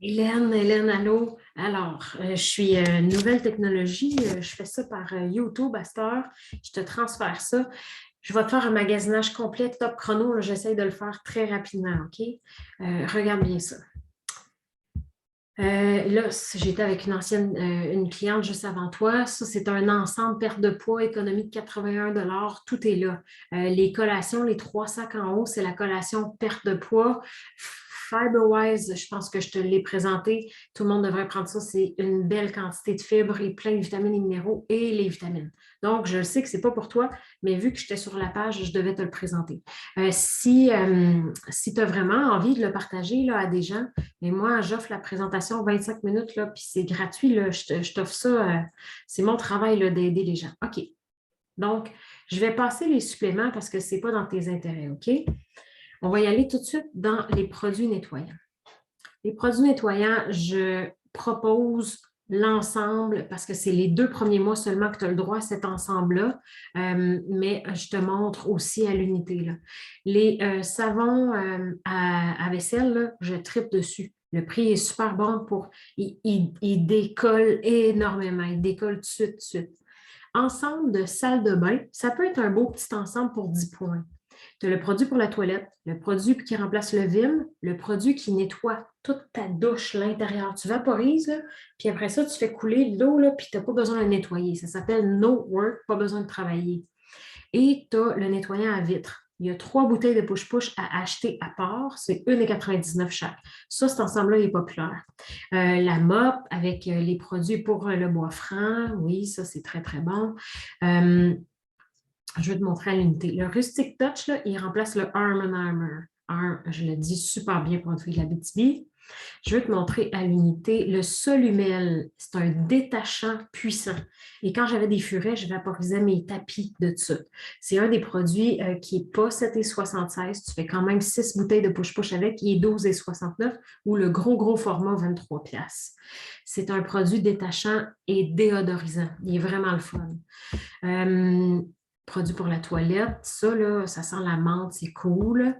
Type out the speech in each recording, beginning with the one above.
Hélène, allô? Alors, je suis nouvelle technologie, je fais ça par YouTube à cette heure. Je te transfère ça. Je vais te faire un magasinage complet, top chrono. J'essaie de le faire très rapidement, OK? Regarde bien ça. Là, j'étais avec une cliente juste avant toi. Ça, c'est un ensemble perte de poids, économie de 81 $. Tout est là. Les collations, les trois sacs en haut, c'est la collation perte de poids. Fiberwise, je pense que je te l'ai présenté. Tout le monde devrait prendre ça. C'est une belle quantité de fibres et plein de vitamines et minéraux et les vitamines. Donc, je sais que ce n'est pas pour toi, mais vu que j'étais sur la page, je devais te le présenter. Si tu as vraiment envie de le partager là, à des gens, mais moi, j'offre la présentation 25 minutes, là, puis c'est gratuit. Là, je t'offre ça. C'est mon travail d'aider les gens. OK. Donc, je vais passer les suppléments parce que ce n'est pas dans tes intérêts. OK? On va y aller tout de suite dans les produits nettoyants. Les produits nettoyants, je propose l'ensemble parce que c'est les 2 premiers mois seulement que tu as le droit à cet ensemble-là, mais je te montre aussi à l'unité. Les savons à vaisselle, là, je tripe dessus. Le prix est super bon pour. Il décolle énormément. Il décolle tout de suite, tout de suite. Ensemble de salle de bain, ça peut être un beau petit ensemble pour 10 points. Tu as le produit pour la toilette, le produit qui remplace le Vim, le produit qui nettoie toute ta douche, l'intérieur. Tu vaporises, là, puis après ça, tu fais couler l'eau, là, puis tu n'as pas besoin de nettoyer. Ça s'appelle No Work, pas besoin de travailler. Et tu as le nettoyant à vitre. Il y a 3 bouteilles de push-push à acheter à part. C'est 1,99 chaque. Ça, cet ensemble-là, il est populaire. La mop avec les produits pour le bois franc. Oui, ça, c'est très, très bon. Je vais te montrer à l'unité. Le Rustic Touch, là, il remplace le Arm & Hammer. Je le dis super bien pour une fille de la BTB. Je vais te montrer à l'unité le Solumel. C'est un détachant puissant. Et quand j'avais des furets, je vaporisais mes tapis de ça. C'est un des produits qui n'est pas 7,76. Tu fais quand même 6 bouteilles de push-push avec. Il est 12,69 ou le gros format 23 piastres. C'est un produit détachant et déodorisant. Il est vraiment le fun. Produit pour la toilette, ça, là, ça sent la menthe, c'est cool.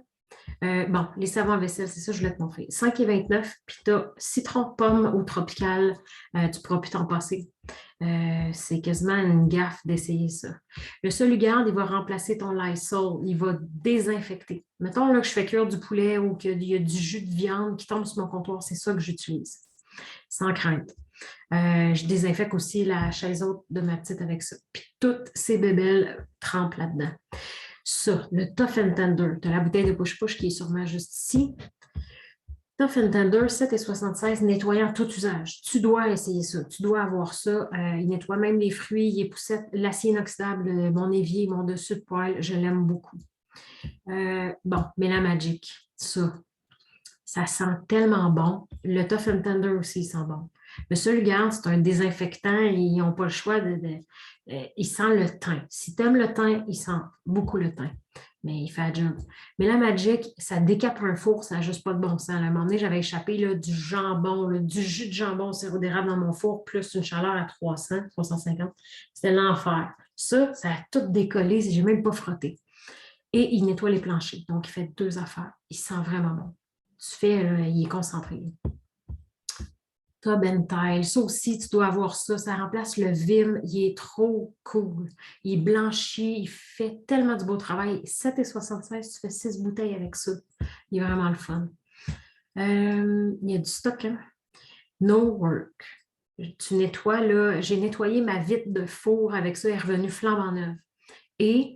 Bon, les savons à vaisselle, c'est ça, je voulais te montrer. 5,29, puis tu as citron, pomme ou tropical. Tu ne pourras plus t'en passer. C'est quasiment une gaffe d'essayer ça. Le Solugarde, il va remplacer ton Lysol. Il va désinfecter. Mettons là, que je fais cuire du poulet ou qu'il y a du jus de viande qui tombe sur mon comptoir, c'est ça que j'utilise. Sans crainte. Je désinfecte aussi la chaise haute de ma petite avec ça. Puis toutes ces bébelles trempent là-dedans. Ça, le Tough and Tender. Tu as la bouteille de push-push qui est sûrement juste ici. Tough and Tender, 7,76, nettoyant tout usage. Tu dois essayer ça. Tu dois avoir ça. Il nettoie même les fruits, les poussettes, l'acier inoxydable, mon évier, mon dessus de poêle. Je l'aime beaucoup. Bon, Magic, ça sent tellement bon. Le Tough and Tender aussi, il sent bon. Le Solugarde, c'est un désinfectant. Ils n'ont pas le choix il sent le thym. Si tu aimes le thym, il sent beaucoup le thym. Mais il fait la job. Mais la Magic, ça décape un four, ça n'a juste pas de bon sens. À un moment donné, j'avais échappé là, du jambon, là, du jus de jambon au sirop d'érable dans mon four, plus une chaleur à 300, 350. C'était l'enfer. Ça a tout décollé, je n'ai même pas frotté. Et il nettoie les planchers. Donc, il fait 2 affaires. Il sent vraiment bon. Tu fais, là, il est concentré. Tub and Tile, ça aussi, tu dois avoir ça. Ça remplace le Vim. Il est trop cool. Il est blanchi. Il fait tellement du beau travail. 7,76, tu fais 6 bouteilles avec ça. Il est vraiment le fun. Il y a du stock, hein? No Work. Tu nettoies, là. J'ai nettoyé ma vitre de four avec ça. Elle est revenue flambant neuve. Et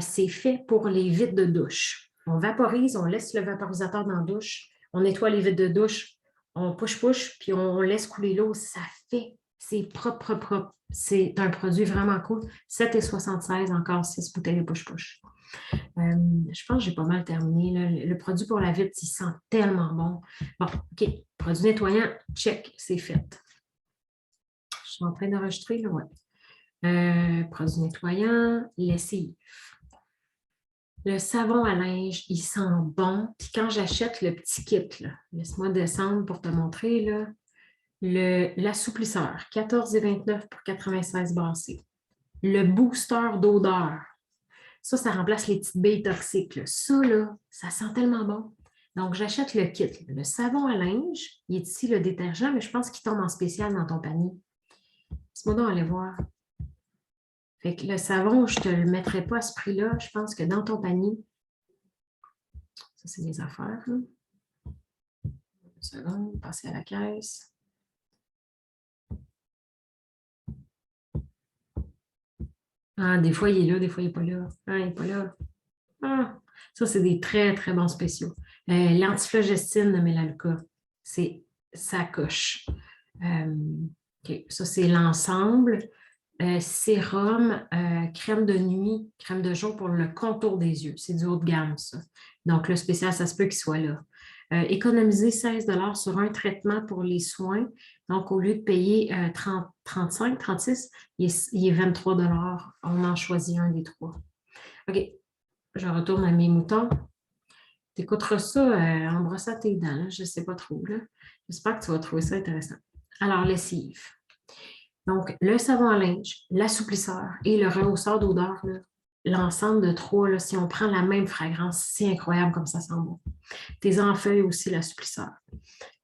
c'est fait pour les vitres de douche. On vaporise, on laisse le vaporisateur dans la douche. On nettoie les vitres de douche. On push, puis on laisse couler l'eau. Ça fait, c'est propre. C'est un produit vraiment cool. 7,76, encore 6 bouteilles de push. Je pense que j'ai pas mal terminé. Là. Le produit pour la vitre, il sent tellement bon. Bon, OK. Produit nettoyant, check, c'est fait. Je suis en train d'enregistrer, là, ouais. Produit nettoyant, lessive. Le savon à linge, il sent bon. Puis quand j'achète le petit kit, laisse-moi descendre pour te montrer, là, l'assouplisseur, 14,29 pour 96 brassées. Le booster d'odeur, ça remplace les petites billes toxiques. Là. Ça, là, ça sent tellement bon. Donc, j'achète le kit. Le savon à linge, il est ici le détergent, mais je pense qu'il tombe en spécial dans ton panier. Laisse-moi donc aller voir. Fait que le savon, je ne te le mettrai pas à ce prix-là. Je pense que dans ton panier, ça, c'est mes affaires. Une seconde, passer à la caisse. Ah, des fois, il est là, des fois, il n'est pas là. Ah, il n'est pas là. Ah, ça, c'est des très, très bons spéciaux. L'antiflogestine de Melaleuca, ça coche. OK, ça, c'est l'ensemble. Sérum, crème de nuit, crème de jour pour le contour des yeux. C'est du haut de gamme, ça. Donc, le spécial, ça se peut qu'il soit là. Économiser 16 sur un traitement pour les soins. Donc, au lieu de payer 30, 35, 36, il est 23 On en choisit un des trois. OK, je retourne à mes moutons. Tu écouteras ça en brossant tes dents. Là. Je ne sais pas trop. J'espère que tu vas trouver ça intéressant. Alors, lessive. Donc, le savon à linge, l'assouplisseur et le rehausseur d'odeur, l'ensemble de trois, là, si on prend la même fragrance, c'est incroyable comme ça sent bon. Tes en feuilles aussi, l'assouplisseur.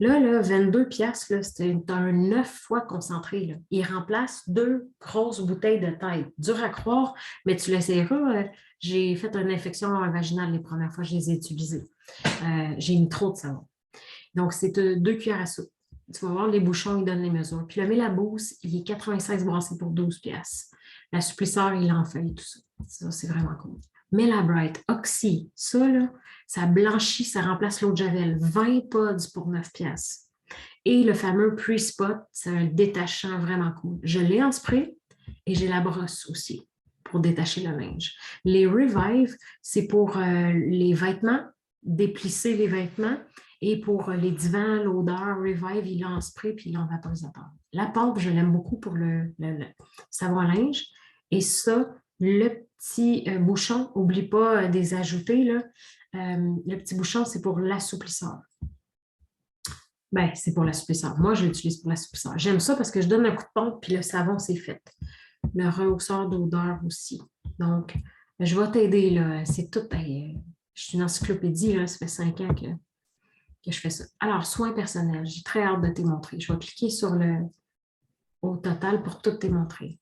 Là, 22 piastres, c'est un 9 fois concentré. Là. Il remplace 2 grosses bouteilles de taille. Dur à croire, mais tu l'essayeras. J'ai fait une infection vaginale les premières fois que je les ai utilisées. J'ai mis trop de savon. Donc, c'est 2 cuillères à soupe. Tu vas voir, les bouchons, ils donnent les mesures. Puis le Mélabousse, il est 96 brassé pour 12 piastres. L'assouplisseur, il en feuille, tout ça. Ça, c'est vraiment cool. Melabright, Oxy, ça, là, ça blanchit, ça remplace l'eau de Javel. 20 pods pour 9 piastres. Et le fameux Pre-Spot, c'est un détachant vraiment cool. Je l'ai en spray et j'ai la brosse aussi pour détacher le linge. Les Revive, c'est pour les vêtements, déplisser les vêtements. Et pour les divans, l'odeur, Revive, il en spray puis il en vaporisateur. La pompe, je l'aime beaucoup pour le savon à linge. Et ça, le petit bouchon, n'oublie pas des ajouter. Là. Le petit bouchon, c'est pour l'assouplisseur. Ben, c'est pour l'assouplisseur. Moi, je l'utilise pour l'assouplisseur. J'aime ça parce que je donne un coup de pompe puis le savon, c'est fait. Le rehausseur d'odeur aussi. Donc, je vais t'aider. Là. C'est tout. Je suis une encyclopédie. Là. Ça fait 5 ans que je fais ça. Alors, soins personnels. J'ai très hâte de te montrer. Je vais cliquer sur le au total pour tout te montrer.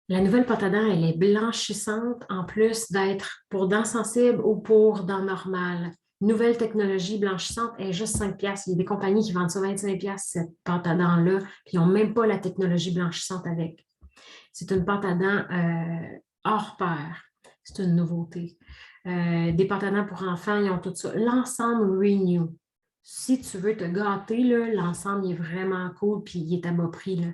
La nouvelle pâte à dents, elle est blanchissante en plus d'être pour dents sensibles ou pour dents normales. Nouvelle technologie blanchissante, elle est juste 5 piastres. Il y a des compagnies qui vendent ça 25 piastres, cette pâte à dents-là, puis ils n'ont même pas la technologie blanchissante avec. C'est une pâte à dents hors pair. C'est une nouveauté. Des pâtes à dents pour enfants, ils ont tout ça. L'ensemble Renew. Si tu veux te gâter, l'ensemble est vraiment cool, puis il est à bas prix.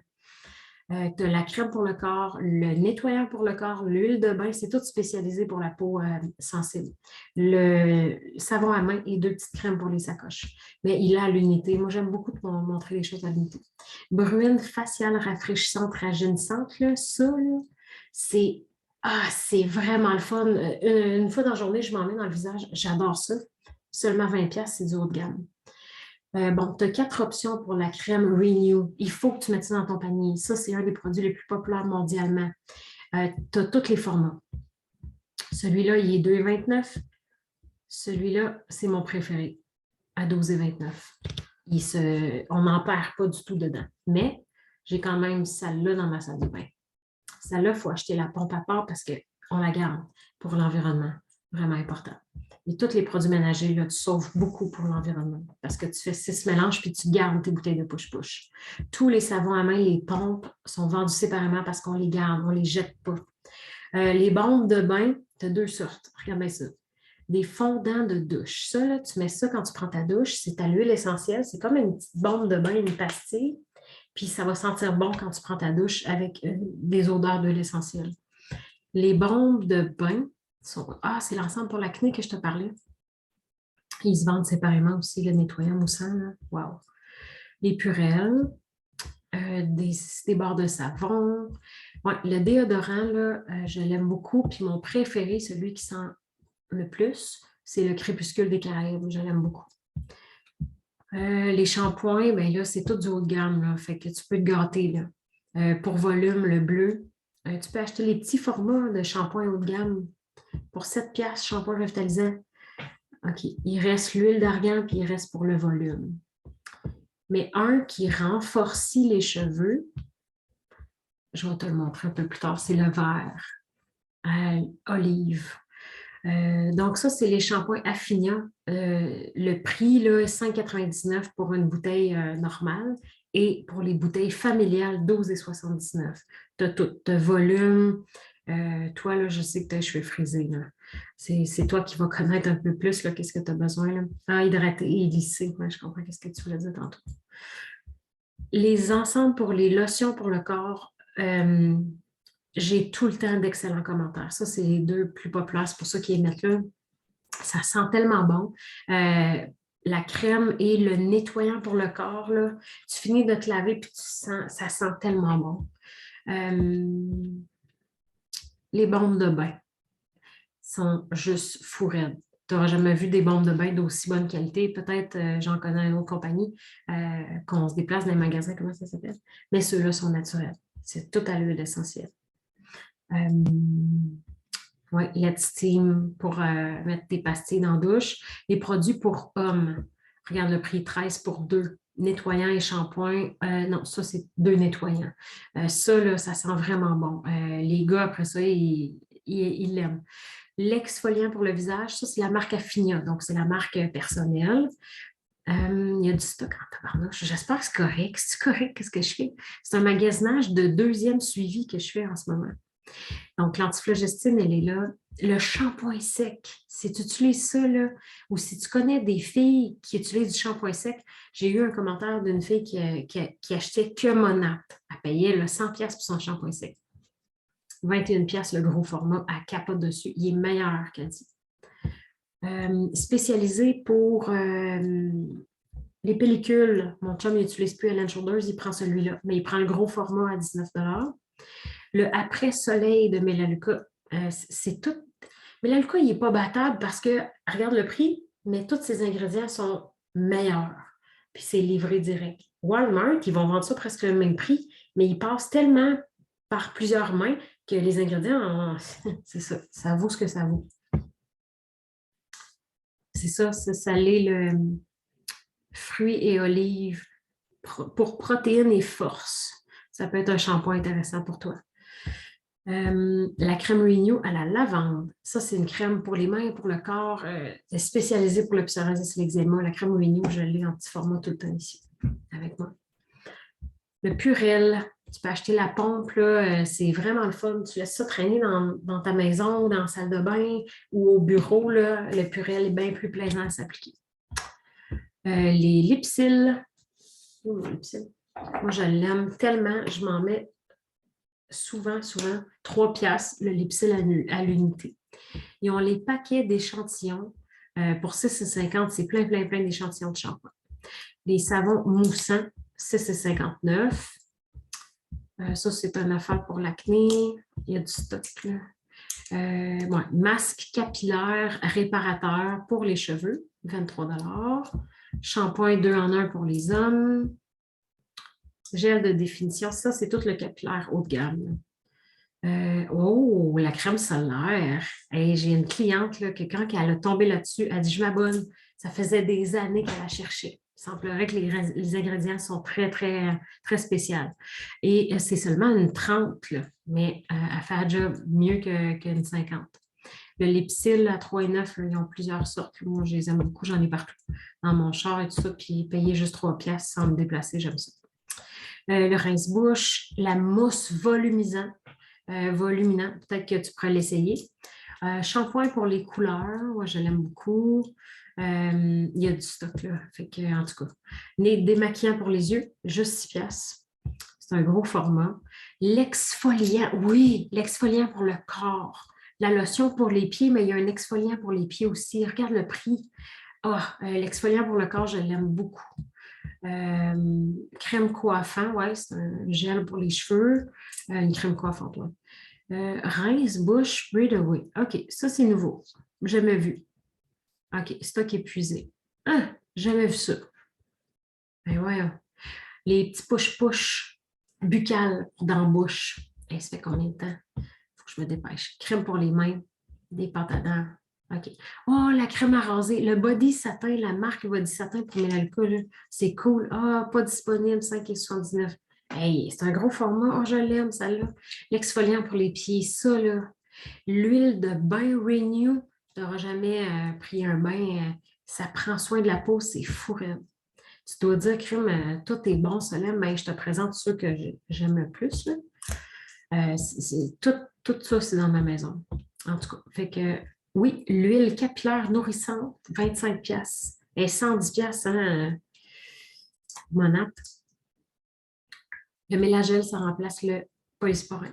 Tu as la crème pour le corps, le nettoyant pour le corps, l'huile de bain, c'est tout spécialisé pour la peau sensible. Le savon à main et 2 petites crèmes pour les sacoches. Mais il a à l'unité. Moi, j'aime beaucoup de montrer les choses à l'unité. Bruine faciale rafraîchissante, rajeunissante, là, ça, là, c'est vraiment le fun. Une fois dans la journée, je m'en mets dans le visage. J'adore ça. Seulement 20$, c'est du haut de gamme. Bon, tu as 4 options pour la crème Renew. Il faut que tu mettes ça dans ton panier. Ça, c'est un des produits les plus populaires mondialement. Tu as tous les formats. Celui-là, il est 2,29. Celui-là, c'est mon préféré, à 12,29. On n'en perd pas du tout dedans. Mais j'ai quand même celle-là dans ma salle de bain. Celle-là, il faut acheter la pompe à part parce qu'on la garde pour l'environnement. Vraiment important. Et tous les produits ménagers, là, tu sauves beaucoup pour l'environnement parce que tu fais 6 mélanges puis tu gardes tes bouteilles de push-push. Tous les savons à main, les pompes sont vendus séparément parce qu'on les garde, on ne les jette pas. Les bombes de bain, tu as 2 sortes. Regarde bien ça. Des fondants de douche. Ça, là, tu mets ça quand tu prends ta douche, c'est à l'huile essentielle. C'est comme une petite bombe de bain, une pastille. Puis ça va sentir bon quand tu prends ta douche avec des odeurs d'huile essentielle. Les bombes de bain, c'est l'ensemble pour l'acné que je te parlais. Ils se vendent séparément aussi, le nettoyant moussant. Wow. Les purelles, des barres de savon. Ouais, le déodorant, là, je l'aime beaucoup. Puis mon préféré, celui qui sent le plus, c'est le Crépuscule des Caraïbes. Je l'aime beaucoup. Les shampoings, ben là, c'est tout du haut de gamme. Là, fait que tu peux te gâter. Là. Pour volume, le bleu. Tu peux acheter les petits formats de shampoing haut de gamme pour 7$, shampoing revitalisant. OK. Il reste l'huile d'argan, puis il reste pour le volume. Mais un qui renforce les cheveux, je vais te le montrer un peu plus tard, c'est le vert olive. Donc, ça, c'est les shampoings Affinia. Le prix, là, est 5,99 pour une bouteille normale et pour les bouteilles familiales, 12,79. Tu as tout, tu as volume. Toi, là, je sais que tu as les cheveux frisés. C'est toi qui vas connaître un peu plus qu'est-ce que tu as besoin. Là. Ah, hydraté et lissé. Ouais, je comprends ce que tu voulais dire tantôt. Les ensembles pour les lotions pour le corps, j'ai tout le temps d'excellents commentaires. Ça, c'est les deux plus populaires. C'est pour ça qu'ils les mettent là. Ça sent tellement bon. La crème et le nettoyant pour le corps, là, tu finis de te laver puis ça sent tellement bon. Les bombes de bain sont juste fou raides. Tu n'auras jamais vu des bombes de bain d'aussi bonne qualité. Peut-être, j'en connais une autre compagnie, qu'on se déplace dans les magasins, comment ça s'appelle? Mais ceux-là sont naturels. C'est tout à l'huile essentielle. Oui, Let Steam pour mettre tes pastilles dans la douche. Les produits pour hommes. Regarde le prix, 13 pour 2. Nettoyant et shampoing. Non, ça, c'est 2 nettoyants. Ça, là, ça sent vraiment bon. Les gars, après ça, ils l'aiment. L'exfoliant pour le visage, ça, c'est la marque Affinia. Donc, c'est la marque personnelle. Il y a du stock en tabarnouche. J'espère que c'est correct. C'est correct, qu'est-ce que je fais? C'est un magasinage de 2e suivi que je fais en ce moment. Donc, l'antiflogestine, elle est là. Le shampoing sec, si tu utilises ça, là, ou si tu connais des filles qui utilisent du shampoing sec, j'ai eu un commentaire d'une fille qui achetait que Monat. Elle payait là, 100$ pour son shampoing sec. 21$ le gros format, elle capote dessus. Il est meilleur qu'elle dit. Spécialisé pour les pellicules. Mon chum, il n'utilise plus Head & Shoulders, il prend celui-là, mais il prend le gros format à 19$. Le après-soleil de Melaleuca, c'est tout. Melaleuca, il n'est pas battable parce que, regarde le prix, mais tous ces ingrédients sont meilleurs. Puis c'est livré direct. Walmart, ils vont vendre ça presque le même prix, mais ils passent tellement par plusieurs mains que les ingrédients, c'est ça, ça vaut ce que ça vaut. C'est ça, ça l'est le fruits et olives pour protéines et force. Ça peut être un shampoing intéressant pour toi. La crème Renew à la lavande. Ça, c'est une crème pour les mains et pour le corps. C'est spécialisé pour le psoriasis et l'eczéma. La crème Renew, je l'ai en petit format tout le temps ici, avec moi. Le Purel, tu peux acheter la pompe, là, c'est vraiment le fun. Tu laisses ça traîner dans ta maison, dans la salle de bain ou au bureau. Là, le Purel est bien plus plaisant à s'appliquer. Les Lipsil. Moi, je l'aime tellement. Je m'en mets souvent, 3$ le Lipsil à l'unité. Ils ont les paquets d'échantillons. Pour 6,50$, c'est plein d'échantillons de shampoing. Les savons moussants, 6,59$. Ça, c'est une affaire pour l'acné. Il y a du stock là. Ouais, masque capillaire réparateur pour les cheveux, 23$. Shampoing 2 en 1 pour les hommes. Gel de définition, ça, c'est tout le capillaire haut de gamme. La crème solaire. Hey, j'ai une cliente là, que quand elle a tombé là-dessus, elle a dit, je m'abonne. Ça faisait des années qu'elle la cherchait. Il semblerait que les ingrédients sont très, très, très spéciaux. Et c'est seulement une 30, là, mais elle fait un job mieux qu'une 50. Le Lipsil à 3,9, ils ont plusieurs sortes. Moi, je les aime beaucoup, j'en ai partout. Dans mon char et tout ça, puis payer juste 3$ sans me déplacer, j'aime ça. Le rince-bouche, la mousse voluminant, peut-être que tu pourrais l'essayer. Shampoing pour les couleurs, moi je l'aime beaucoup. Il y a du stock là, fait que, en tout cas. Démaquillant pour les yeux, juste 6$. C'est un gros format. L'exfoliant, oui, l'exfoliant pour le corps. La lotion pour les pieds, mais il y a un exfoliant pour les pieds aussi. Regarde le prix. L'exfoliant pour le corps, je l'aime beaucoup. Crème coiffant, ouais, c'est un gel pour les cheveux. Une crème coiffante, ouais. Rince-bouche Breathe Away. OK, ça, c'est nouveau. Jamais vu. OK, stock épuisé. Jamais vu ça. Ben ouais. Les petits push-push buccales dans la bouche. Ça fait combien de temps? Il faut que je me dépêche. Crème pour les mains, des pâtes à dents. OK. Oh, la crème à raser. Le body satin, la marque body satin pour Melalka, là, c'est cool. Ah, pas disponible, 5,79. Hey, c'est un gros format. Oh, je l'aime, celle-là. L'exfoliant pour les pieds, ça, là. L'huile de bain Renew, tu n'auras jamais pris un bain. Ça prend soin de la peau, c'est fou, raide. Tu dois dire, crème, tout est bon, Solène, mais je te présente ceux que j'aime le plus, là. Tout ça, c'est dans ma maison. En tout cas, fait que oui, l'huile capillaire nourrissante, 25 pièces et 110 pièces, hein, monate. Le mélagel, ça remplace le polysporin.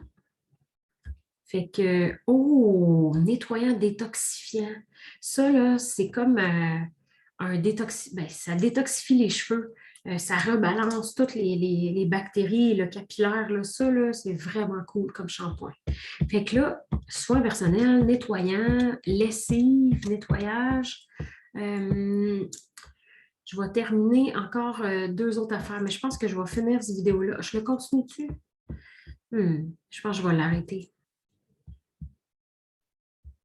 Fait que, oh, nettoyant détoxifiant. Ça, là, c'est comme un ben, ça détoxifie les cheveux. Ça rebalance toutes les bactéries, le capillaire. Là, ça, là, c'est vraiment cool comme shampoing. Fait que là, soin personnel, nettoyant, lessive, nettoyage. Euh, je vais terminer encore deux autres affaires, mais je pense que je vais finir cette vidéo-là. Je le continue-tu? Je pense que je vais l'arrêter.